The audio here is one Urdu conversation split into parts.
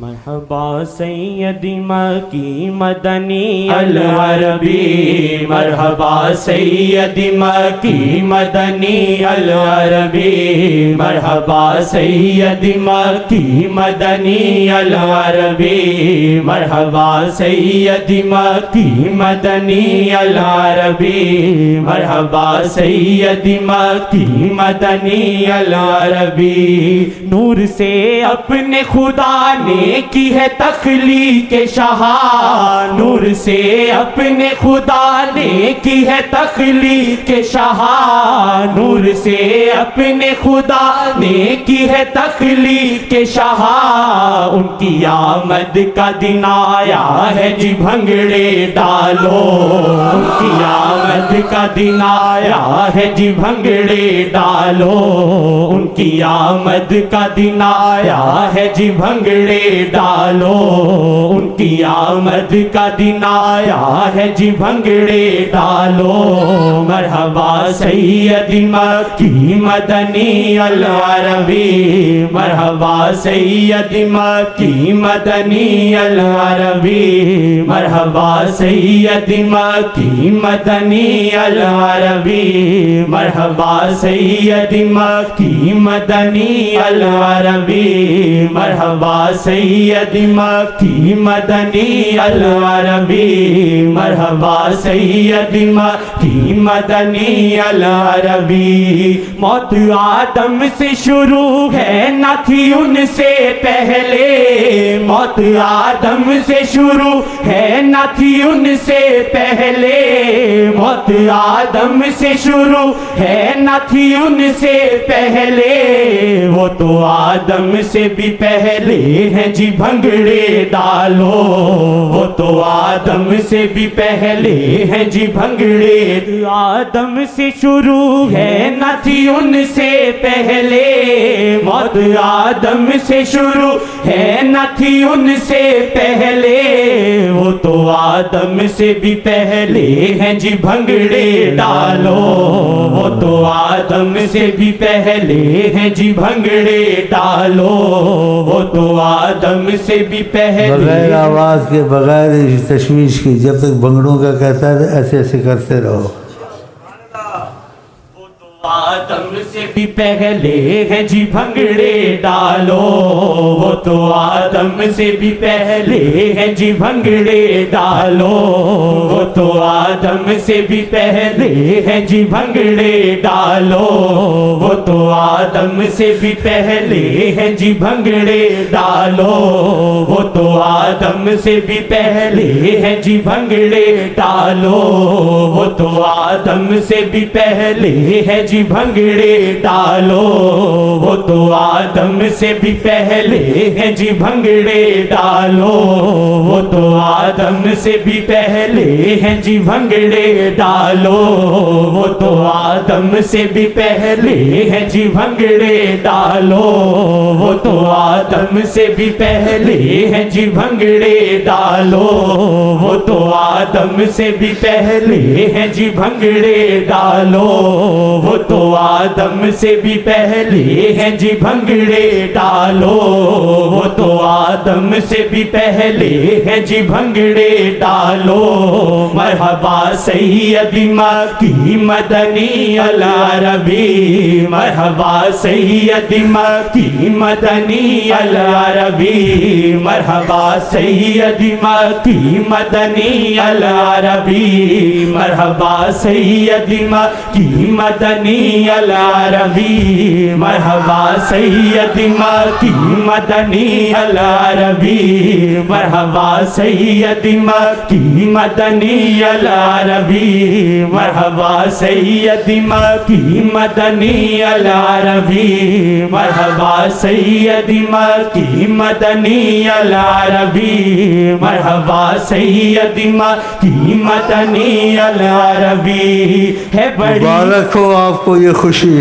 مرحبا سیدی مکی مدنی العربی، مرحبا سیدی مکی مدنی العربی، مرحبا سیدی مکی مدنی العربی، مرحبا سیدی مکی مدنی العربی، مرحبا سیدی مکی مدنی العربی۔ نور سے اپنے خدا نے کی ہے تخلیق شاہ، نور سے اپنے خدا نے کی ہے تخلیق شاہ، نور سے اپنے خدا نے کی ہے تخلیق شاہ۔ ان کی آمد کا دن آیا ہے جی بھنگڑے ڈالو، ان کی آمد کا دن آیا ہے جی بھنگڑے ڈالو، ان کی آمد کا دن آیا ہے جی بھنگڑے ڈالو، ان کی آمد کا دن آیا ہے جی بھنگڑے ڈالو۔ مرحبا سیدی مکی مدنی العربی، مرحبا سیدی مکی مدنی العربی، مرحبا سیدی مکی مدنی العربی، مرحبا سیدی مکی مدنی العربی، مرحبا سیدی مکی مدنی العربی، مرحبا سیدی مکی مدنی العربی۔ موت آدم سے شروع ہے نہ تھی ان سے پہلے، موت آدم سے شروع ہے نہ تھی ان سے پہلے، موت آدم سے شروع ہے نہ تھی ان سے پہلے، وہ تو آدم سے بھی پہلے ہیں جی بھنگڑے ڈالو، وہ تو آدم سے بھی پہلے ہیں جی بھنگڑے۔ آدم سے شروع ہے نہ تھی ان سے پہلے، موت آدم سے شروع ہے نہ تھی ان سے پہلے، وہ تو آدم سے بھی پہلے ہیں جی بھنگڑے ڈالو، وہ تو آدم سے بھی پہلے ہیں جی بھنگڑے ڈالو، وہ تو آدم سے بھی پہلے۔ بغیر آواز کے، بغیر تشویش کی، جب تک بھنگڑوں کا کہتا ہے ایسے ایسے کرتے رہو۔ آدم سے بھی پہلے ہیں جی بھنگڑے ڈالو، وہ تو آدم سے بھی پہلے ہیں جی بھنگڑے ڈالو، وہ تو آدم سے بھی پہلے ہیں جی بھنگڑے ڈالو، وہ تو آدم سے بھی پہلے ہیں جی بھنگڑے ڈالو، وہ تو آدم سے بھی پہلے ہیں جی بھنگڑے ڈالو، وہ تو آدم سے بھی پہلے ہیں جی بھنگڑے ڈالو، وہ تو آدم سے بھی پہلے ہیں جی بھنگڑے ڈالو، وہ تو آدم سے بھی پہلے ہیں جی بھنگڑے ڈالو، وہ تو آدم سے بھی پہلے ہیں جی بھنگڑے ڈالو، وہ تو آدم سے بھی پہلے ہیں جی بھنگڑے ڈالو، وہ تو آدم سے بھی پہلے ہیں جی بھنگڑے ڈالو، وہ تو آدم سے بھی پہلے ہیں جی بھنگڑے ڈالو، وہ تو آدم سے بھی پہلے ہیں جی بھنگڑے ڈالو۔ مرحبا سیدی مکی مدنی العربی، مرحبا سیدی مکی مدنی العربی، مرحبا سیدی مکی مدنی العربی، مرحبا سیدی مکی مدنی العربی، مرحبا سیدی مکی مدنی العربی، مرحبا سیدی مکی مدنی العربی، مرحبا سیدی مکی مدنی العربی، مرحبا سیدی مکی مدنی العربی، مرحبا سیدی مکی مدنی العربی۔ ہے بڑی مبارک ہو آپ کو یہ خوشی۔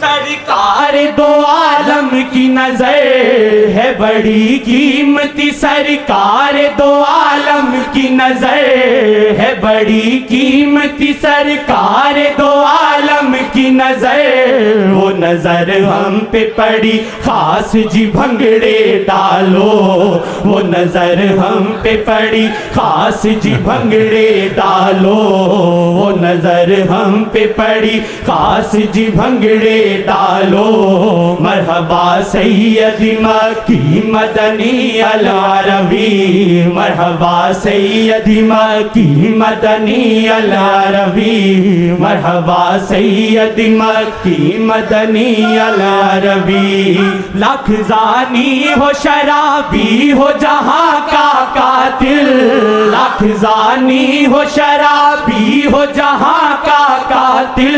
سرکار سرکار دو عالم کی نظر ہے بڑی قیمتی سرکار دو عالم کی نظر ہے بڑی قیمتی سرکار دو عالم کی نظر وہ نظر ہم پہ پڑی خاص جی بھنگڑے ڈالو وہ نظر ہم پہ پڑی خاص جی بھنگڑے ڈالو وہ نظر ہم پہ پڑی خاص جی بھنگڑے ڈالو مرحبا سید مکی مدنی العربی مرحبا سید مکی مدنی العربی مرحبا سید مکی مدنی العربی لاکھ زانی ہو شرابی ہو جہاں کا قاتل لاکھ زانی ہو شرابی ہو جہاں کا قاتل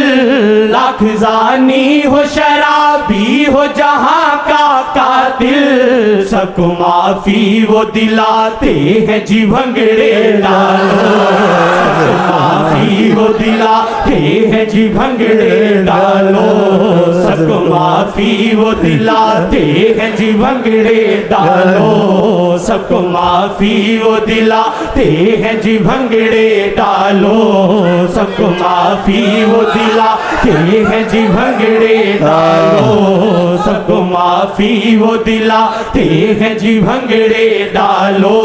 لاکھ زانی ہو شرابی ہو جہاں کا قاتل سب کو معافی وہ دلاتے ہیں جی بھنگڑے ڈالو سب کو معافی وہ دلاتے ہیں جی بھنگڑے ڈالو سب کو معافی وہ دلاتے ہیں جی بھنگڑے ڈالو سب کو معافی وہ دلاتے ہیں جی بھنگڑے ڈالو سب کو معافی وہ دلاتے ہیں جی بھنگڑے ڈالو سب کو معافی وہ دلاتے ہیں جی بھنگڑے ڈالو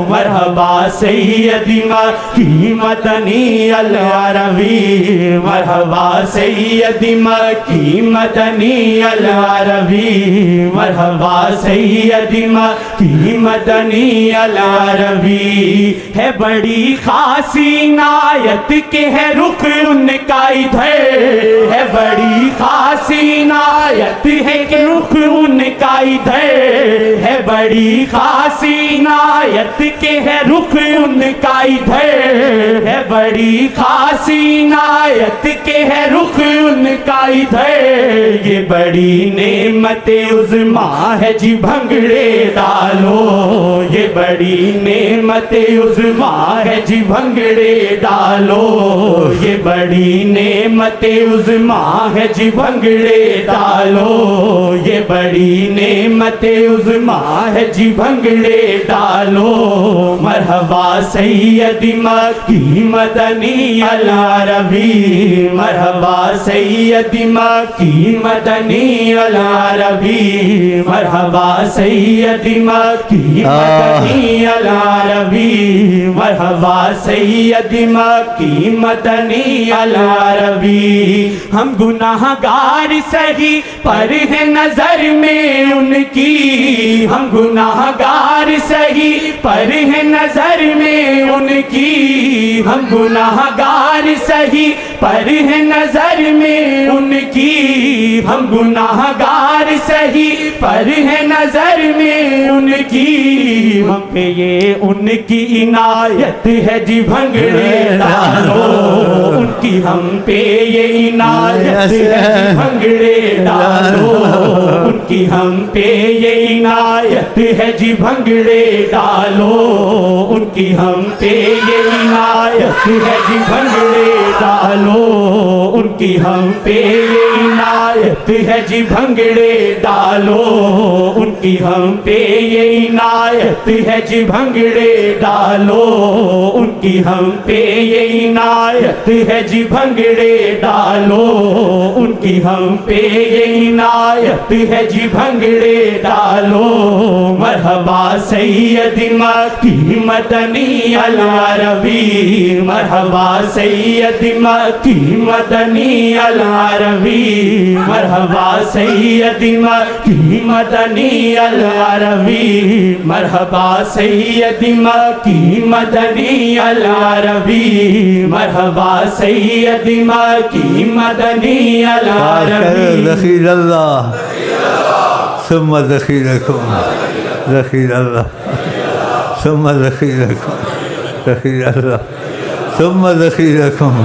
مرحبا سیدی مکی مدنی العربی مرحبا سیدی مکی مدنی العربی مرحبا سیدی مکی مدنی العربی ہے بڑی خاص عنایت کے ہے رخ ان کا ادھر ہے بڑی خاص عنایت ہے کہ رخ ان کا ادھر ہے بڑی خاص عنایت کے ہے رخ ان کا ادھر ہے بڑی خاص عنایت کے ہے رخ ان کا ادھر یہ بڑی نعمت عظمیٰ ہے جی بھنگڑے ڈالو یہ بڑی نعمت عظمیٰ ہے جی بھنگڑے ڈالو یہ بڑی نعمت عظمیٰ ہے جی بھنگڑے ڈالو یہ بڑی نعمت عظمیٰ ہے جی بھنگڑے ڈالو مرحبا سیدی مکی مدنی العربی مرحبا سیدی مکی مدنی العربی مرحبا سیدی مکی مدنی العربی مرحبا سیدی مکی مدنی العربی ہم گناہ گار سہی پر ہے نظر میں ان کی ہم گناہ گار سہی پر ہے نظر میں ان کی ہم گناہ گار سہی پر ہے نظر میں ان کی ہم گناہ گار سہی پر ہے نظر میں ان کی ہم پہ یہ ان کی عنایت ہے جی بھنگڑے ڈالو ان کی ہم پہ یہ عنایت ہے جی بھنگڑے ڈالو ان کی ہم پہ یہ عنایت ہے جی بھنگڑے ڈالو ان کی ہم پہ یہ عنایت ہے جی بھنگڑے ڈالو ان کی ہم پہ یہ عنایت ہے جی بھنگڑے ڈالو ان کی ہم پہ یہ عنایت ہے جی بھنگڑے ڈالو ان کی ہم پہ یہ عنایت ہے جی بھنگڑے ڈالو ان کی ہم پہ یہ عنایت ہے جی بھنگڑے ڈالو مرحبا سیدی مکی مدنی العربی مرحبا سیدی مکی مدنی العربی مرحبا سیدی مکی مدنی العربی مرحبا سیدی مکی مدنی العربی مرحبا سیدی مکی مدنی العربی دخیل اللہ ثم دخیلکم دخیل اللہ ثم دخیلکم دخیل اللہ ثم دخیلکم